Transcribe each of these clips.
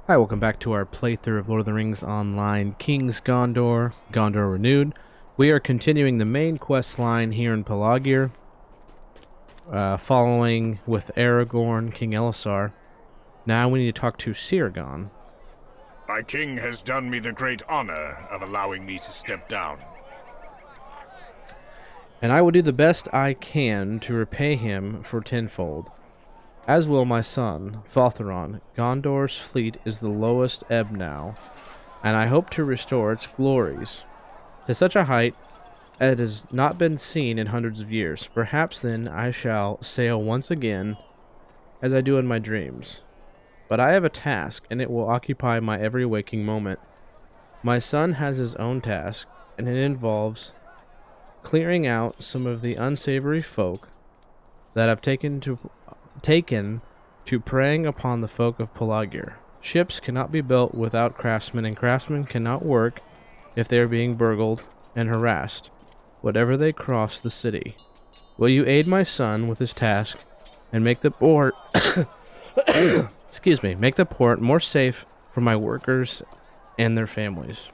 Hi, welcome back to our playthrough of Lord of the Rings Online, King's Gondor, Gondor Renewed. We are continuing the main quest line here in Pelargir, following with Aragorn, King Elisar. Now we need to talk to Ciragon. My king has done me the great honor of allowing me to step down. And I will do the best I can to repay him for tenfold. As will my son, Faltheron. Gondor's fleet is the lowest ebb now, and I hope to restore its glories to such a height as it has not been seen in hundreds of years. Perhaps then I shall sail once again, as I do in my dreams. But I have a task, and it will occupy my every waking moment. My son has his own task, and it involves clearing out some of the unsavory folk that have taken to preying upon the folk of Pelargir. Ships cannot be built without craftsmen, and craftsmen cannot work if they are being burgled and harassed, whatever they cross the city. Will you aid my son with his task and make the port make the port more safe for my workers and their families?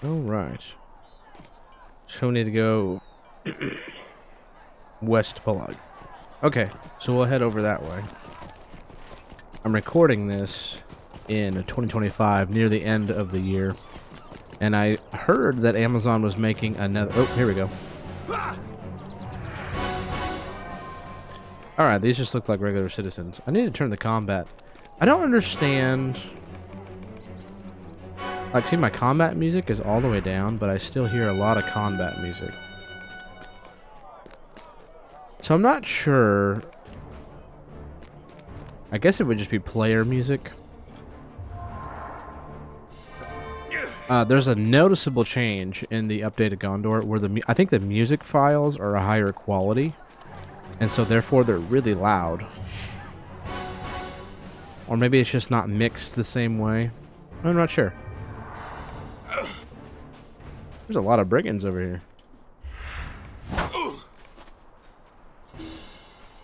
Alright. So we need to go West Pelargir. Okay, so we'll head over that way. I'm recording this in 2025, near the end of the year. And I heard that Amazon was making another... Oh, here we go. Alright, these just look like regular citizens. I need to turn the combat. I don't understand... Like, see, my combat music is all the way down, but I still hear a lot of combat music. So I'm not sure. I guess it would just be player music. There's a noticeable change in the updated Gondor where I think the music files are a higher quality, and so therefore they're really loud. Or maybe it's just not mixed the same way. I'm not sure. There's a lot of brigands over here.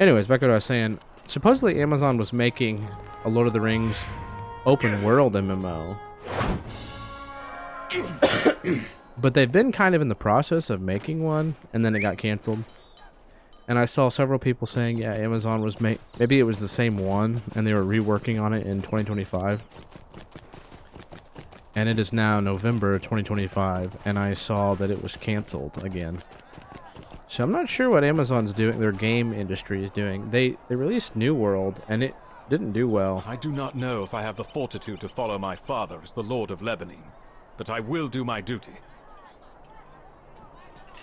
Anyways, back to what I was saying. Supposedly Amazon was making a Lord of the Rings open world MMO. But they've been kind of in the process of making one, and then it got canceled. And I saw several people saying, yeah, Amazon was maybe it was the same one, and they were reworking on it in 2025. And it is now November 2025, and I saw that it was canceled again. So I'm not sure what Amazon's doing, their game industry is doing. They released New World, and it didn't do well. I do not know if I have the fortitude to follow my father as the Lord of Lebanon, but I will do my duty.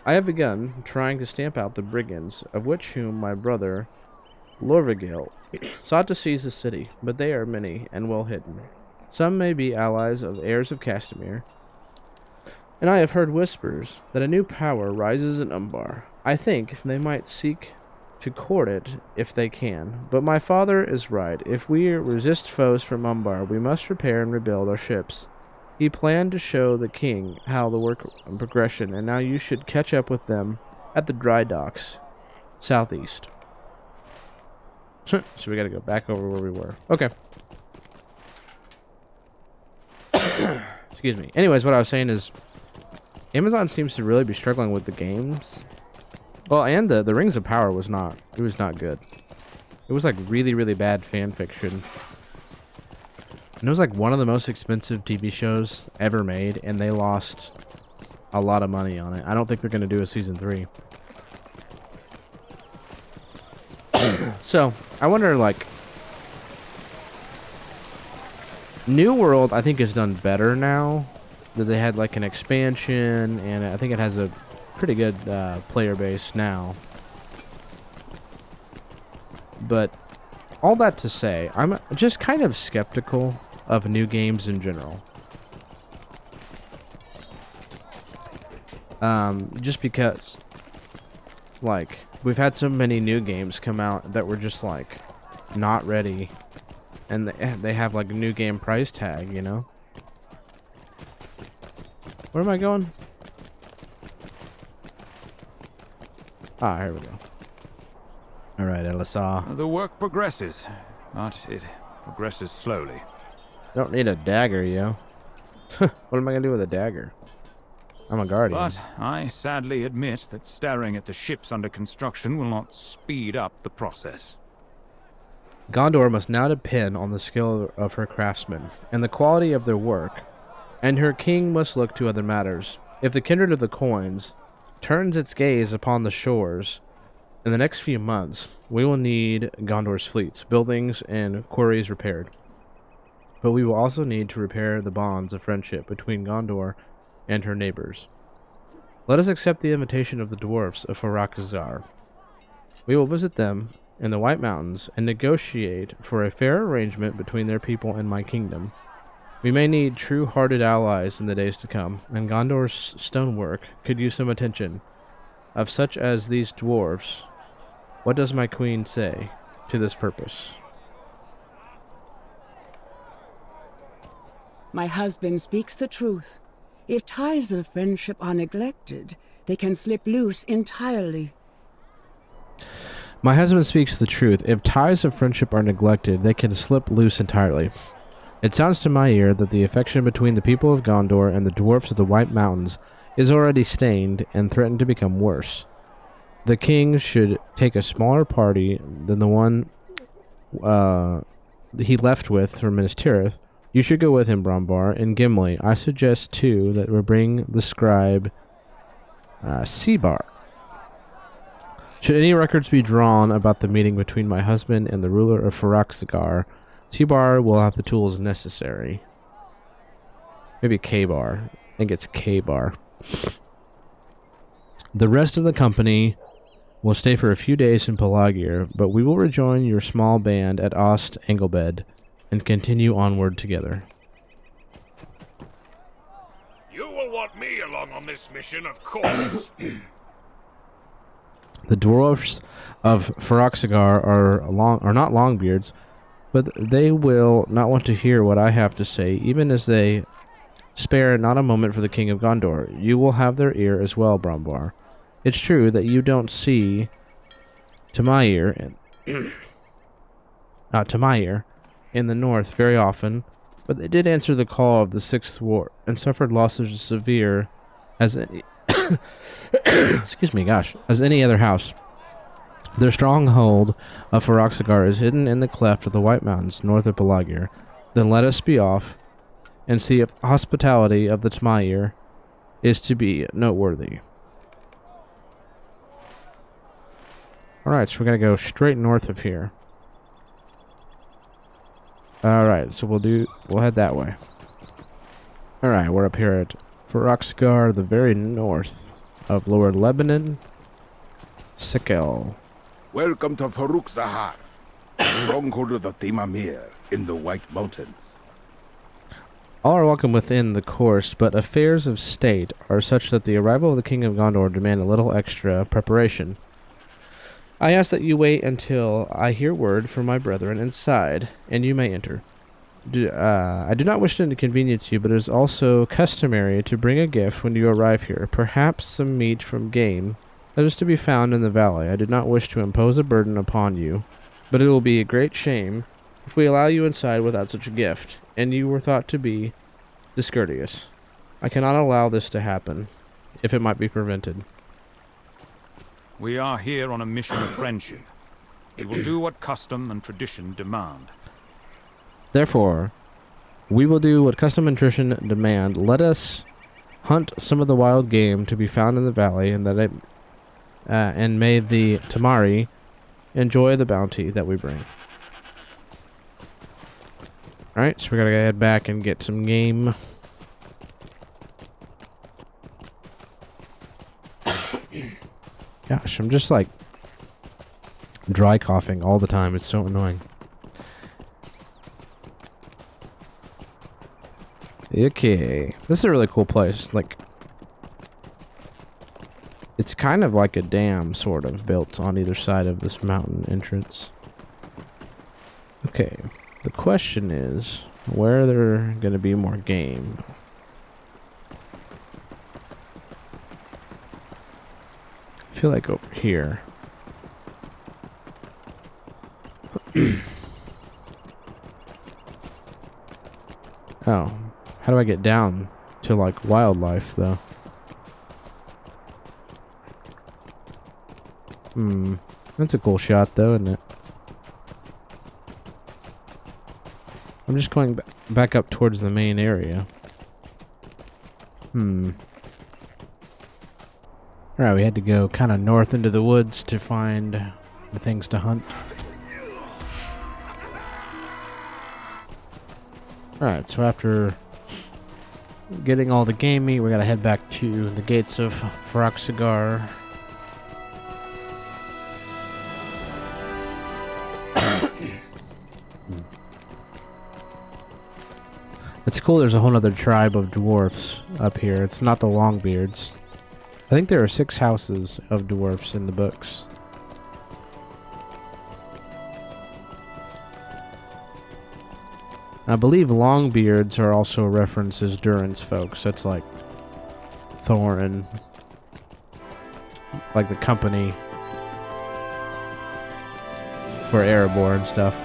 I have begun trying to stamp out the brigands, of which whom my brother, Lorvigil, sought to seize the city, but they are many and well hidden. Some may be allies of heirs of Castamere, and I have heard whispers that a new power rises in Umbar. I think they might seek to court it if they can, but my father is right. If we resist foes from Umbar, we must repair and rebuild our ships. He planned to show the king how the work progression, and now you should catch up with them at the dry docks, southeast. So we gotta go back over where we were. Okay. Excuse me. Anyways, what I was saying is, Amazon seems to really be struggling with the games. Well, and the Rings of Power was not. It was not good. It was like really, really bad fan fiction. And it was like one of the most expensive TV shows ever made, and they lost a lot of money on it. I don't think they're going to do a season 3. So, I wonder, like... New World, I think, has done better now. That they had, like, an expansion, and I think it has a pretty good player base now. But, all that to say, I'm just kind of skeptical of new games in general. Just because, like, we've had so many new games come out that were just, like, not ready. And they have, like, a new game price tag, you know? Where am I going? Ah, here we go. Alright, Elisar. The work progresses, but it progresses slowly. Don't need a dagger, yo. What am I gonna do with a dagger? I'm a guardian. But I sadly admit that staring at the ships under construction will not speed up the process. Gondor must now depend on the skill of her craftsmen and the quality of their work, and her king must look to other matters. If the kindred of the coins turns its gaze upon the shores in the next few months, we will need Gondor's fleets, buildings, and quarries repaired. But we will also need to repair the bonds of friendship between Gondor and her neighbors. Let us accept the invitation of the dwarfs of Furukhazar. We will visit them in the White Mountains and negotiate for a fair arrangement between their people and my kingdom. We may need true-hearted allies in the days to come, and Gondor's stonework could use some attention. Of such as these dwarves, what does my queen say to this purpose? My husband speaks the truth. If ties of friendship are neglected, they can slip loose entirely. My husband speaks the truth. If ties of friendship are neglected, they can slip loose entirely. It sounds to my ear that the affection between the people of Gondor and the dwarfs of the White Mountains is already stained and threatened to become worse. The king should take a smaller party than the one he left with from Minas Tirith. You should go with him, Bromvar, and Gimli. I suggest, too, that we bring the scribe Seabar. Should any records be drawn about the meeting between my husband and the ruler of Faruk-zahar, Seabar will have the tools necessary. Maybe K-Bar. I think it's K-Bar. The rest of the company will stay for a few days in Pelargir, but we will rejoin your small band at Ost Engelbed and continue onward together. You will want me along on this mission, of course. The dwarfs of Faruk-zahar are not Longbeards, but they will not want to hear what I have to say, even as they spare not a moment for the king of Gondor. You will have their ear as well, Bromvar. It's true that you don't see to my ear in the north very often, but they did answer the call of the Sixth War and suffered losses as severe as any as any other house. Their stronghold of Faruk-zahar is hidden in the cleft of the White Mountains north of Pelargir. Then let us be off and see if the hospitality of the Tmair is to be noteworthy. Alright, so we're gonna go straight north of here. Alright, so we'll head that way. Alright, we're up here at Faruk-zahar, the very north of Lower Lebanon. Sikel. Welcome to Faruk-zahar, stronghold of the Tmair in the White Mountains. All are welcome within the course, but affairs of state are such that the arrival of the King of Gondor demand a little extra preparation. I ask that you wait until I hear word from my brethren inside, and you may enter. I do not wish to inconvenience you, but it is also customary to bring a gift when you arrive here, perhaps some meat from game that is to be found in the valley. I do not wish to impose a burden upon you, but it will be a great shame if we allow you inside without such a gift, and you were thought to be discourteous. I cannot allow this to happen, if it might be prevented. We are here on a mission of friendship. We will do what custom and tradition demand. Therefore, we will do what custom and tradition demand. Let us hunt some of the wild game to be found in the valley, and and may the Tamari enjoy the bounty that we bring. Alright, so we gotta head back and get some game. Gosh, I'm just like dry coughing all the time. It's so annoying. Okay, this is a really cool place. Like, it's kind of like a dam, sort of, built on either side of this mountain entrance. Okay, the question is, where are there going to be more game? I feel like over here. Oh. How do I get down to, like, wildlife, though? That's a cool shot, though, isn't it? I'm just going back up towards the main area. Alright, we had to go kind of north into the woods to find the things to hunt. Alright, so after getting all the game meat, we gotta head back to the gates of Faruk-zahar. It's cool there's a whole other tribe of dwarfs up here. It's not the Longbeards. I think there are 6 houses of dwarfs in the books. I believe Longbeards are also referenced as Durin's folks. That's like Thorin, like the company for Erebor and stuff.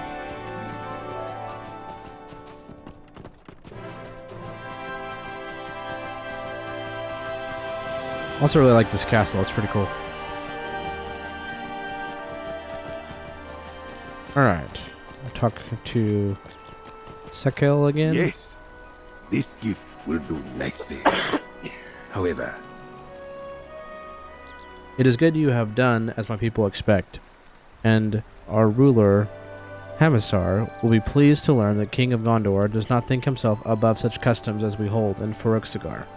Also really like this castle, it's pretty cool. Alright, I'll talk to Sakel again. Yes, this gift will do nicely. However, It is good you have done as my people expect, and our ruler, Hamasar, will be pleased to learn that King of Gondor does not think himself above such customs as we hold in Faruk-zahar.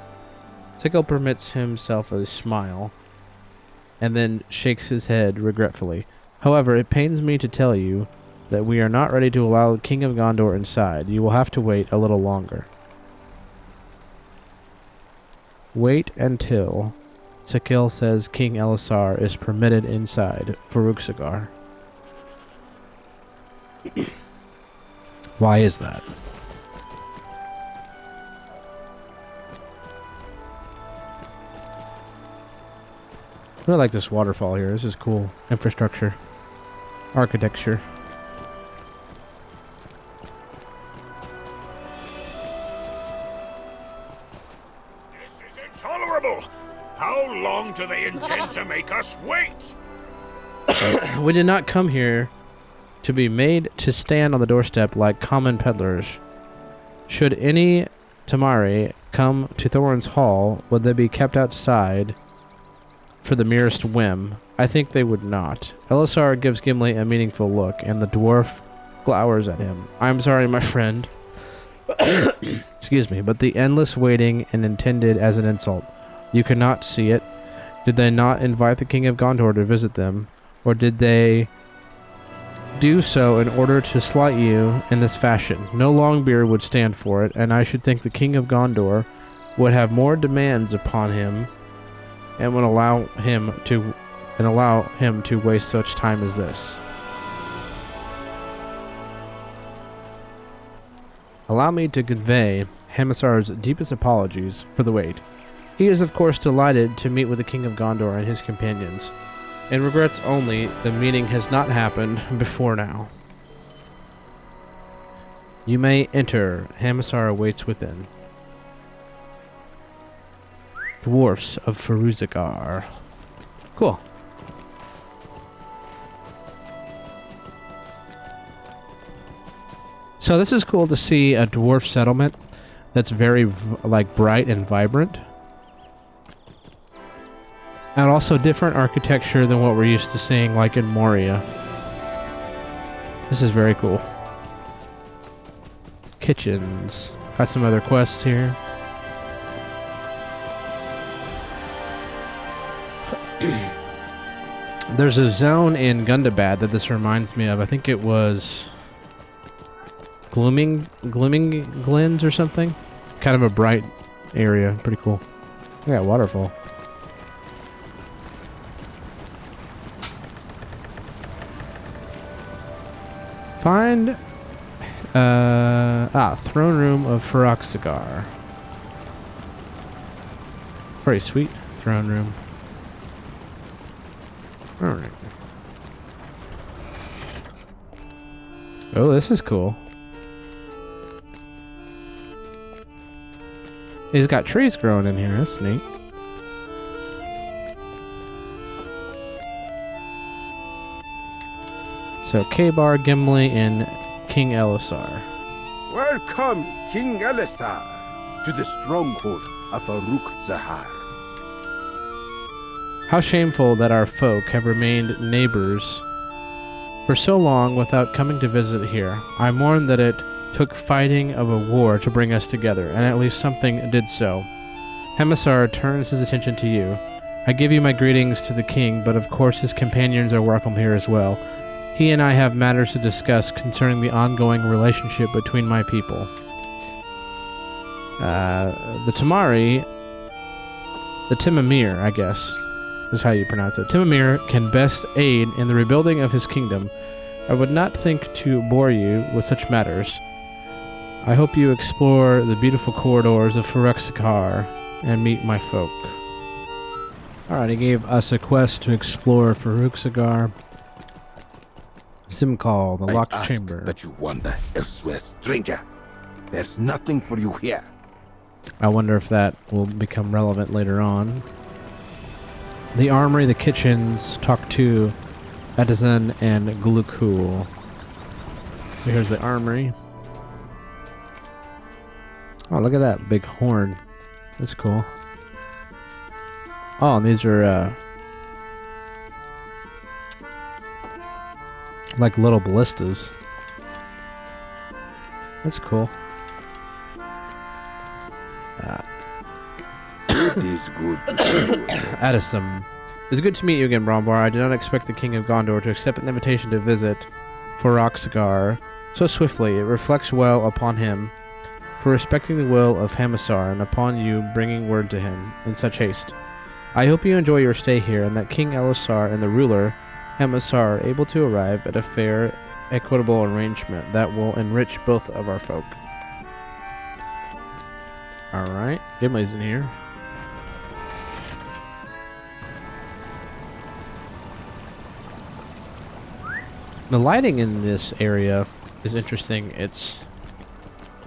Sakel permits himself a smile, and then shakes his head regretfully. However, it pains me to tell you that we are not ready to allow the King of Gondor inside. You will have to wait a little longer. Wait until Sakel says King Elisar is permitted inside Faruk-zahar. Why is that? I really like this waterfall here. This is cool. Infrastructure. Architecture. This is intolerable! How long do they intend to make us wait? We did not come here to be made to stand on the doorstep like common peddlers. Should any Tamari come to Thorin's hall, would they be kept outside for the merest whim? I think they would not. Elisar gives Gimli a meaningful look, and the dwarf glowers at him. I'm sorry, my friend. Excuse me, but the endless waiting and intended as an insult. You cannot see it. Did they not invite the King of Gondor to visit them? Or did they do so in order to slight you in this fashion? No Longbeard would stand for it, and I should think the King of Gondor would have more demands upon him and would allow him to waste such time as this. Allow me to convey Hamasar's deepest apologies for the wait. He is of course delighted to meet with the King of Gondor and his companions, and regrets only the meeting has not happened before now. You may enter. Hamasar awaits within. Dwarfs of Faruk-zahar. Cool. So this is cool to see a dwarf settlement that's very like bright and vibrant. And also different architecture than what we're used to seeing like in Moria. This is very cool. Kitchens. Got some other quests here. There's a zone in Gundabad that this reminds me of. I think it was Glooming Glens or something. Kind of a bright area. Pretty cool. I got waterfall. Find throne room of Faruk-zahar. Pretty sweet throne room. Alright. Oh, this is cool. He's got trees growing in here. That's neat. So, Kabar, Gimli, and King Elisar. Welcome, King Elisar, to the stronghold of Faruk-zahar. How shameful that our folk have remained neighbors for so long without coming to visit here. I mourn that it took fighting of a war to bring us together, and at least something did so. Hamasar turns his attention to you. I give you my greetings to the king, but of course his companions are welcome here as well. He and I have matters to discuss concerning the ongoing relationship between my people. The Tamari, the Timamir, I guess, is how you pronounce it. Timamir can best aid in the rebuilding of his kingdom. I would not think to bore you with such matters. I hope you explore the beautiful corridors of Furukhazar and meet my folk. Alright, he gave us a quest to explore Furukhazar. Simcall, the locked I ask chamber. that you wander elsewhere, stranger. There's nothing for you here. I wonder if that will become relevant later on. The armory, the kitchens, talk to Edison and Glukul. So here's the armory. Oh, look at that big horn. That's cool. Oh, and these are like little ballistas. That's cool. It is good to see you again. Addison. It's good to meet you again, Brombar. I did not expect the King of Gondor to accept an invitation to visit Faruk-zahar so swiftly. It reflects well upon him for respecting the will of Hamasar and upon you bringing word to him in such haste. I hope you enjoy your stay here and that King Elisar and the ruler Hamasar are able to arrive at a fair, equitable arrangement that will enrich both of our folk. Alright, Gimli's in here. The lighting in this area is interesting. I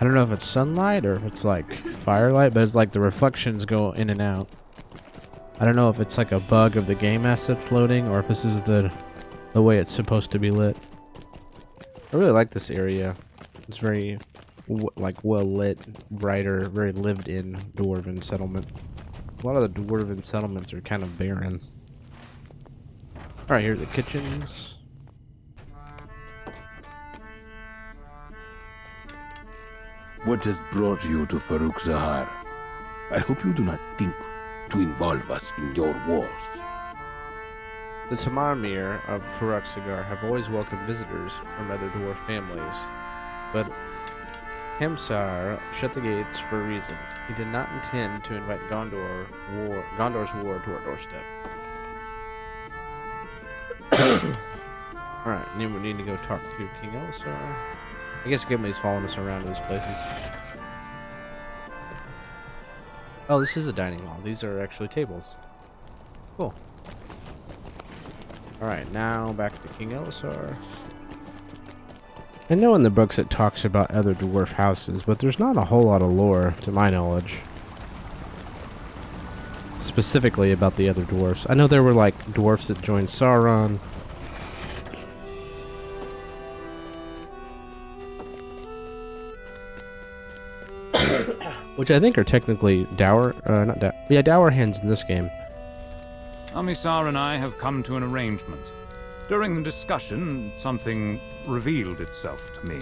don't know if it's sunlight or if it's like firelight, but it's like the reflections go in and out. I don't know if it's like a bug of the game as it's loading or if this is the way it's supposed to be lit. I really like this area. It's very like well lit, brighter, very lived in dwarven settlement. A lot of the dwarven settlements are kind of barren. Alright, here's the kitchens. What has brought you to Faruk-zahar? I hope you do not think to involve us in your wars. The Tamarmir of Furukhazar have always welcomed visitors from other dwarf families, but Hamasar shut the gates for a reason. He did not intend to invite Gondor's war to our doorstep. Alright, we need to go talk to King Elisar. I guess Gimli's following us around to these places. Oh, this is a dining hall. These are actually tables. Cool. Alright, now back to King Elisar. I know in the books it talks about other dwarf houses, but there's not a whole lot of lore, to my knowledge. Specifically about the other dwarfs. I know there were like dwarfs that joined Sauron. Which I think are technically dour hands in this game. Hamasar and I have come to an arrangement. During the discussion, something revealed itself to me.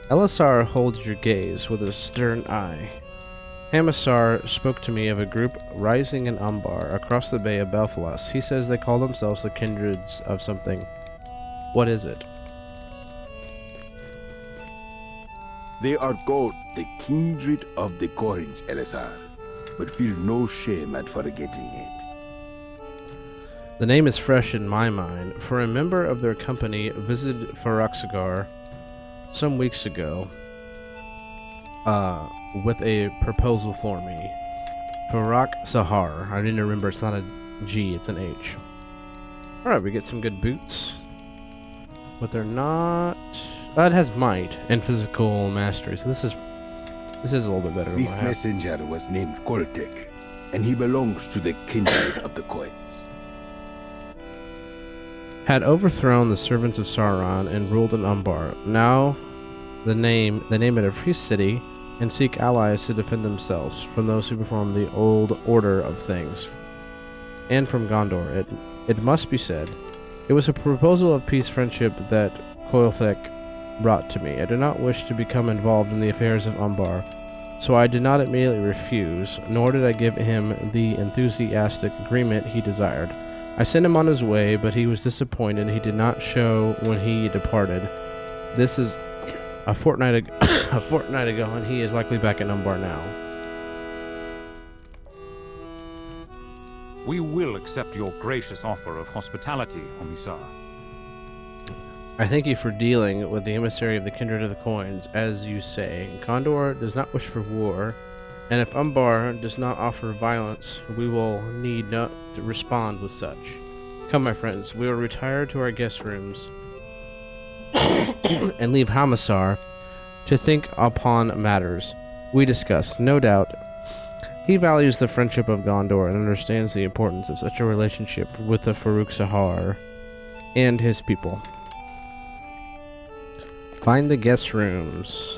Elisar holds your gaze with a stern eye. Hamasar spoke to me of a group rising in Umbar across the Bay of Belfalas. He says they call themselves the kindreds of something. What is it? They are called the kindred of the Corins, Elisar, but feel no shame at forgetting it. The name is fresh in my mind, for a member of their company visited Faruk-zahar some weeks ago with a proposal for me. Faruk-zahar. I didn't remember, it's not a G, it's an H. Alright, we get some good boots. But they're not... But it has might and physical mastery, so this is a little bit better than This what I have. messenger was named Koltek, and he belongs to the kindred of the coins. Had overthrown the servants of Sauron and ruled in Umbar. Now the name it a free city and seek allies to defend themselves from those who perform the old order of things. And from Gondor, it must be said, it was a proposal of peace friendship that Koltek brought to me. I did not wish to become involved in the affairs of Umbar, so I did not immediately refuse, nor did I give him the enthusiastic agreement he desired. I sent him on his way, but he was disappointed. He did not show when he departed. This is a fortnight ago, and he is likely back in Umbar now. We will accept your gracious offer of hospitality, Hamasar. I thank you for dealing with the emissary of the kindred of the coins, as you say. Gondor does not wish for war, and if Umbar does not offer violence, we will need not to respond with such. Come, my friends, we will retire to our guest rooms and leave Hamasar to think upon matters we discussed. No doubt, he values the friendship of Gondor and understands the importance of such a relationship with the Faruk-zahar and his people. Find the guest rooms.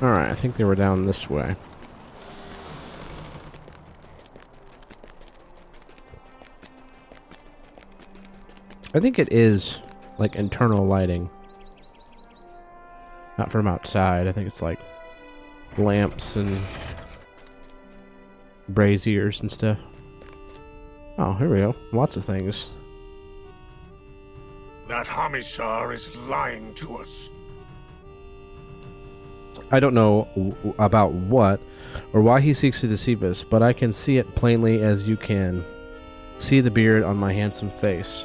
Alright, I think they were down this way. I think it is like internal lighting. Not from outside. I think it's like lamps and braziers and stuff. Oh, here we go. Lots of things. That Hamasar is lying to us. I don't know about what or why he seeks to deceive us, but I can see it plainly as you can see the beard on my handsome face.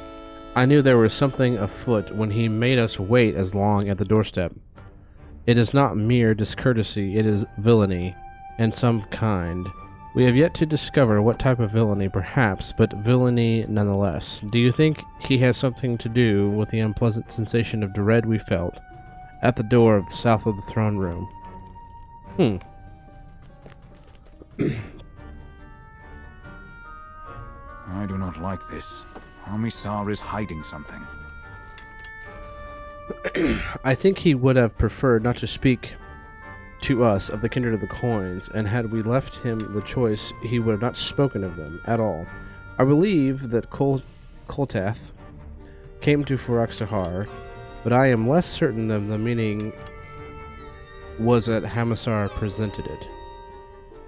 I knew there was something afoot when he made us wait as long at the doorstep. It is not mere discourtesy, it is villainy, and some kind. We have yet to discover what type of villainy, perhaps, but villainy nonetheless. Do you think he has something to do with the unpleasant sensation of dread we felt at the door of the south of the throne room? I do not like this. Hamasar is hiding something. I think he would have preferred not to speak to us of the kindred of the coins, and had we left him the choice, he would have not spoken of them at all. I believe that Kolteth came to Faruk-zahar, but I am less certain of the meaning was that Hamasar presented it.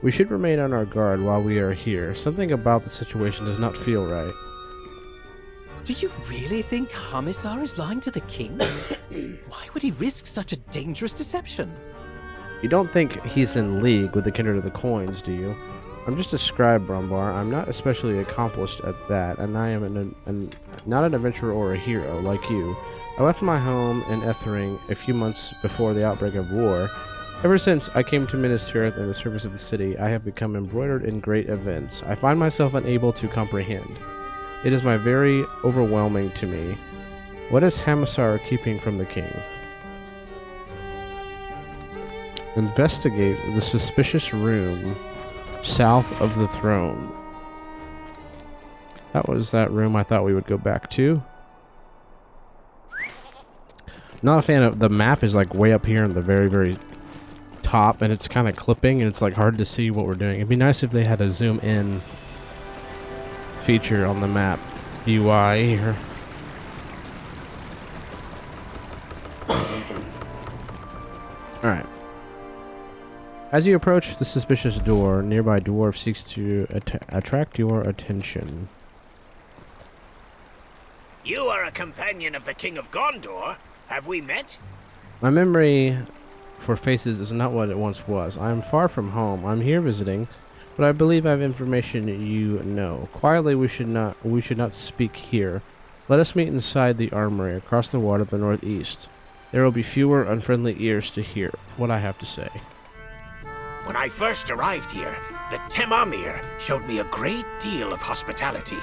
We should remain on our guard while we are here. Something about the situation does not feel right. Do you really think Hamasar is lying to the king? Why would he risk such a dangerous deception? You don't think he's in league with the kindred of the coins, do you? I'm just a scribe, Brumbar. I'm not especially accomplished at that, and I am not an adventurer or a hero like you. I left my home in Ethering a few months before the outbreak of war. Ever since I came to Minas Tirith in the service of the city, I have become embroidered in great events. I find myself unable to comprehend. It is very overwhelming to me. What is Hamasar keeping from the king? Investigate the suspicious room south of the throne. That was that room I thought we would go back to. Not a fan of the map. Is like way up here in the very top, and it's kind of clipping, and it's like hard to see what we're doing. It'd be nice if they had a zoom in feature on the map UI here. Alright. As you approach the suspicious door, nearby dwarf seeks to attract your attention. You are a companion of the King of Gondor. Have we met? My memory for faces is not what it once was. I am far from home. I'm here visiting, but I believe I have information you know. Quietly, we should not speak here. Let us meet inside the armory, across the water to the northeast. There will be fewer unfriendly ears to hear what I have to say. When I first arrived here, the Temamir showed me a great deal of hospitality.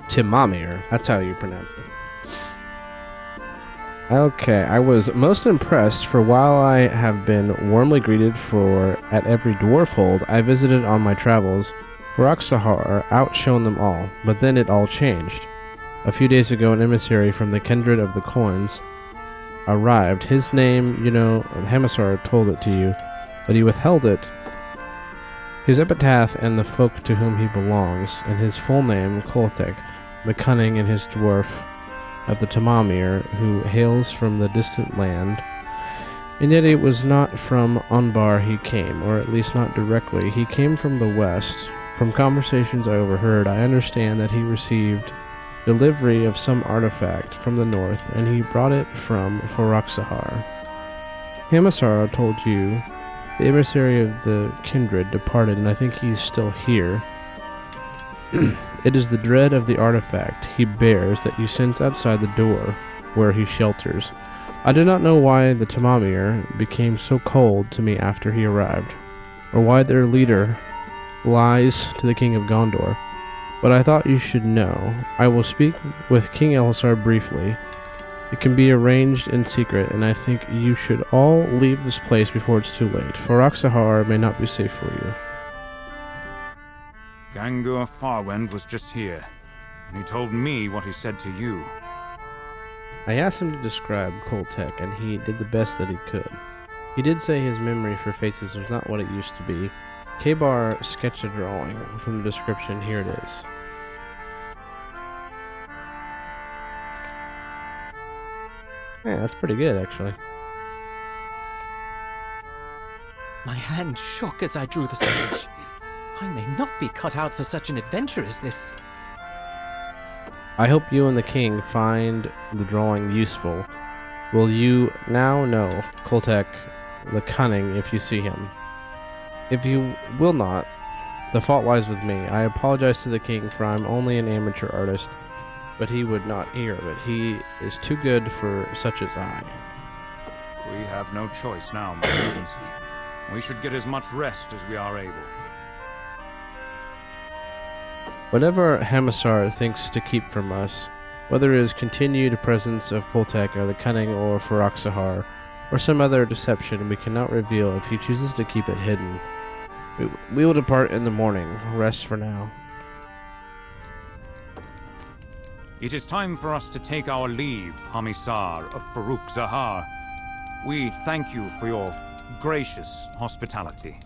Timamir, that's how you pronounce it. Okay, I was most impressed, for while I have been warmly greeted at every dwarf hold I visited on my travels, Faruk-zahar outshone them all, but then it all changed. A few days ago, an emissary from the kindred of the coins arrived. His name, Hamasar told it to you, but he withheld it. His epitaph and the folk to whom he belongs, and his full name, Kolthek, the cunning, and his dwarf of the Temamir, who hails from the distant land. And yet it was not from Unbar he came, or at least not directly. He came from the west. From conversations I overheard, I understand that he received delivery of some artifact from the north, and he brought it from Furukhazar. Hamasar told you the emissary of the kindred departed, and I think he's still here. It is the dread of the artifact he bears that you sense outside the door where he shelters. I do not know why the Temamir became so cold to me after he arrived, or why their leader lies to the King of Gondor, but I thought you should know. I will speak with King Elisar briefly. It can be arranged in secret, and I think you should all leave this place before it's too late. Faruk-zahar may not be safe for you. Gangur Farwend was just here, and he told me what he said to you. I asked him to describe Kolthek, and he did the best that he could. He did say his memory for faces was not what it used to be. Kabar sketched a drawing from the description. Here it is. Yeah, that's pretty good, actually. My hand shook as I drew the sketch. I may not be cut out for such an adventure as this. I hope you and the king find the drawing useful. Will you now know Kolthek the cunning if you see him? If you will not, the fault lies with me. I apologize to the king, for I am only an amateur artist, but he would not hear of it. He is too good for such as I. We have no choice now, my friends. We should get as much rest as we are able. Whatever Hamasar thinks to keep from us, whether it is continued presence of Kolthek or the cunning or Faruk-zahar, or some other deception we cannot reveal if he chooses to keep it hidden, we will depart in the morning. Rest for now. It is time for us to take our leave, Hamasar of Faruk-zahar. We thank you for your gracious hospitality.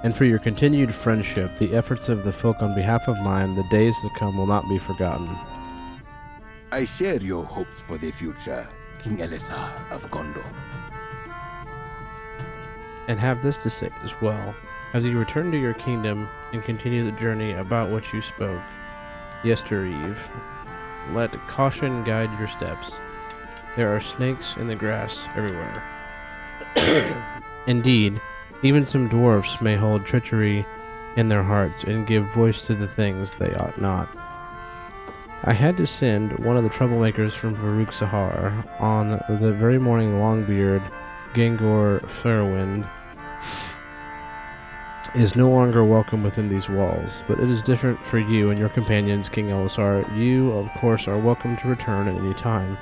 And for your continued friendship. The efforts of the folk on behalf of mine, the days to come will not be forgotten. I share your hopes for the future, King Elisar of Gondor. And have this to say as well. As you return to your kingdom and continue the journey about which you spoke yestereve, let caution guide your steps. There are snakes in the grass everywhere. Indeed, even some dwarfs may hold treachery in their hearts and give voice to the things they ought not. I had to send one of the troublemakers from Faruk-zahar on the very morning Longbeard, Gangor Fairwind, is no longer welcome within these walls, but it is different for you and your companions, King Elisar. You, of course, are welcome to return at any time,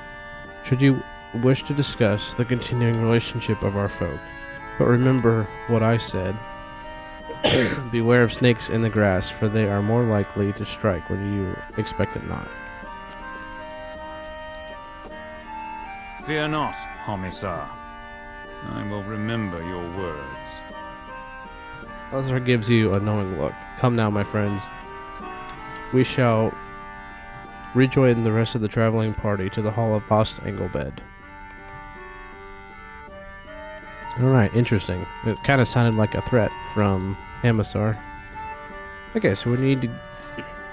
should you wish to discuss the continuing relationship of our folk. But remember what I said. Beware of snakes in the grass, for they are more likely to strike when you expect it not. Fear not, Hamasar. I will remember your words. Elisar gives you a knowing look. Come now, my friends. We shall rejoin the rest of the traveling party to the Hall of Ost Engelbed. Alright, interesting. It kind of sounded like a threat from Hamasar. Okay, so we need to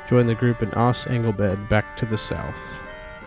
join the group in Ost Engelbed back to the south.